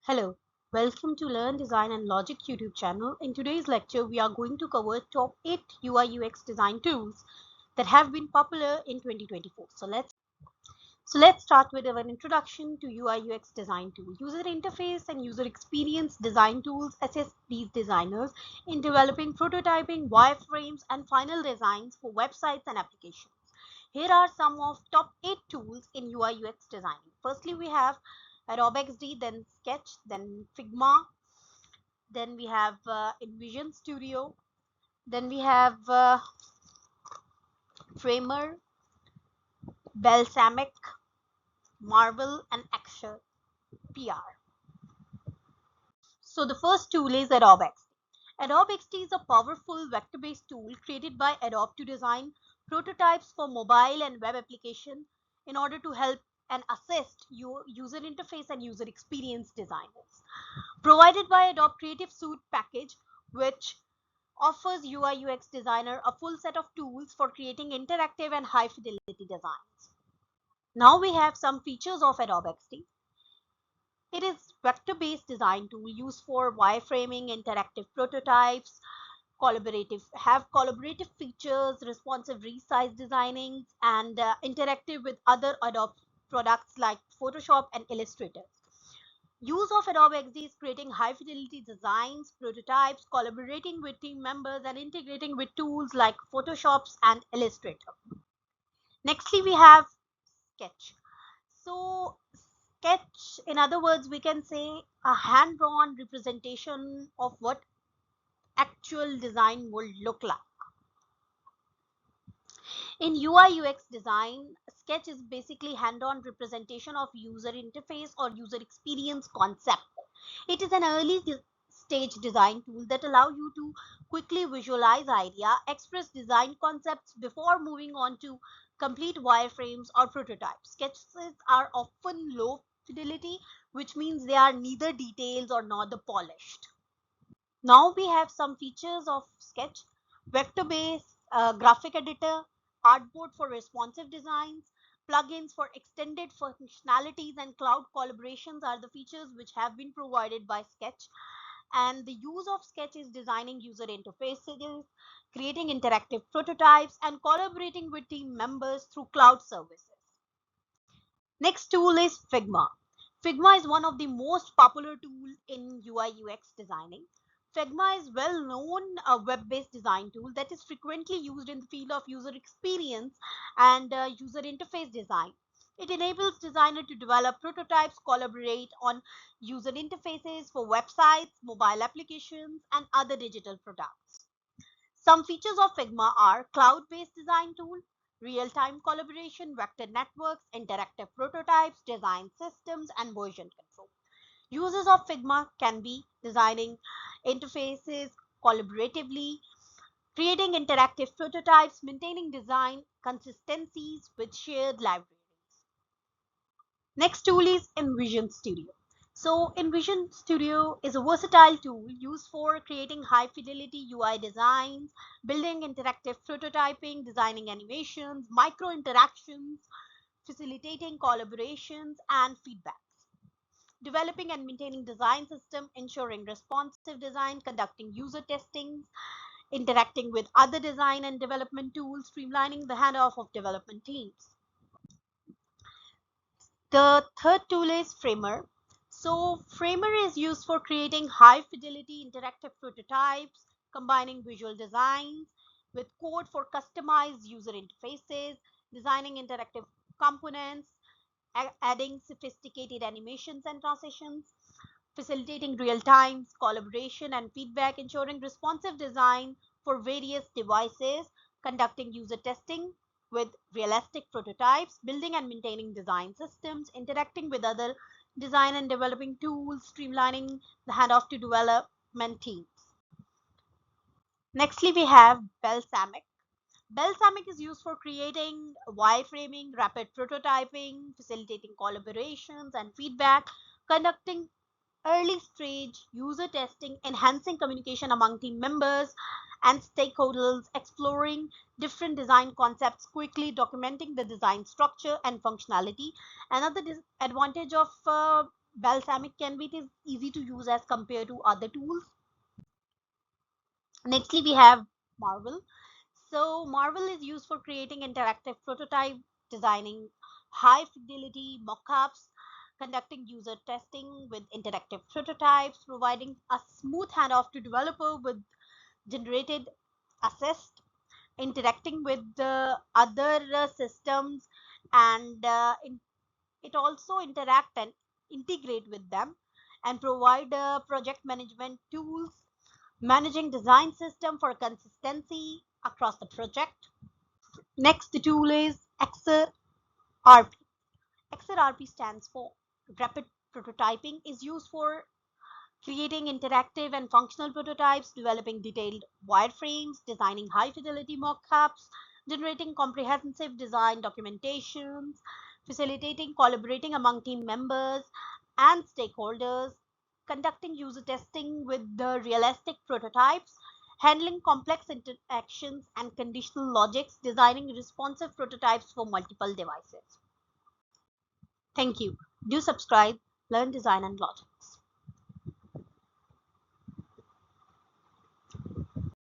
Hello, welcome to Learn Design and Logic YouTube channel. In today's lecture, we are going to cover top 8 UI UX design tools that have been popular in 2024. So let's start with our introduction to UI UX design tool. User interface and user experience design tools assist these designers in developing prototyping, wireframes, and final designs for websites and applications. Here are some of top 8 tools in UI UX designing. Firstly, we have Adobe XD, then Sketch, then Figma, then we have Invision Studio, then we have Framer, Balsamiq, Marvel, and Axure PR. So the first tool is Adobe XD. Adobe XD is a powerful vector-based tool created by Adobe to design prototypes for mobile and web application in order to help and assist your user interface and user experience designers. Provided by Adobe Creative Suite package, which offers UI UX designer a full set of tools for creating interactive and high fidelity designs. Now we have some features of Adobe XD. It is vector-based design tool used for wireframing, interactive prototypes, collaborative features, responsive resize designing, and interactive with other Adobe products like Photoshop and Illustrator. Use of Adobe XD is creating high fidelity designs, prototypes, collaborating with team members, and integrating with tools like Photoshop and Illustrator. Nextly, we have Sketch. So Sketch, in other words, we can say a hand-drawn representation of what actual design would look like. In UI UX design, Sketch is basically hand-on representation of user interface or user experience concept. It is an early stage design tool that allow you to quickly visualize idea, express design concepts before moving on to complete wireframes or prototypes. Sketches are often low fidelity, which means they are neither detailed or nor the polished. Now we have some features of Sketch: vector-based graphic editor, artboard for responsive designs, plugins for extended functionalities, and cloud collaborations are the features which have been provided by Sketch. And the use of Sketch is designing user interfaces, creating interactive prototypes, and collaborating with team members through cloud services. Next tool is Figma. Figma is one of the most popular tools in UI UX designing. Figma is well known a web-based design tool that is frequently used in the field of user experience and user interface design. It enables designers to develop prototypes, collaborate on user interfaces for websites, mobile applications, and other digital products. Some features of Figma are cloud-based design tool, real-time collaboration, vector networks, interactive prototypes, design systems, and version control. Users of Figma can be designing interfaces collaboratively, creating interactive prototypes, maintaining design consistencies with shared libraries. Next tool is Invision Studio. So Invision Studio is a versatile tool used for creating high fidelity UI designs, building interactive prototyping, designing animations, micro interactions, facilitating collaborations and feedbacks, developing and maintaining design system, ensuring responsive design, conducting user testing, interacting with other design and development tools, streamlining the handoff of development teams. The third tool is Framer. So Framer is used for creating high fidelity interactive prototypes, combining visual designs with code for customized user interfaces, designing interactive components, adding sophisticated animations and transitions, facilitating real-time collaboration and feedback, ensuring responsive design for various devices, conducting user testing with realistic prototypes, building and maintaining design systems, interacting with other design and developing tools, streamlining the handoff to development teams. Nextly, we have Balsamiq. Balsamiq is used for creating wireframing, rapid prototyping, facilitating collaborations and feedback, conducting early stage user testing, enhancing communication among team members and stakeholders, exploring different design concepts quickly, documenting the design structure and functionality. Another advantage of Balsamiq can be, it is easy to use as compared to other tools. Nextly, we have Marvel. So Marvel is used for creating interactive prototype, designing high fidelity mockups, conducting user testing with interactive prototypes, providing a smooth handoff to developer with generated assets, interacting with the other systems, and it also interact and integrate with them, and provide project management tools, managing design system for consistency across the project. Next, the tool is Axure RP. Axure RP stands for Rapid Prototyping, is used for creating interactive and functional prototypes, developing detailed wireframes, designing high fidelity mockups, generating comprehensive design documentations, facilitating collaborating among team members and stakeholders, conducting user testing with the realistic prototypes, handling complex interactions and conditional logics, designing responsive prototypes for multiple devices. Thank you. Do subscribe, learn design and logic.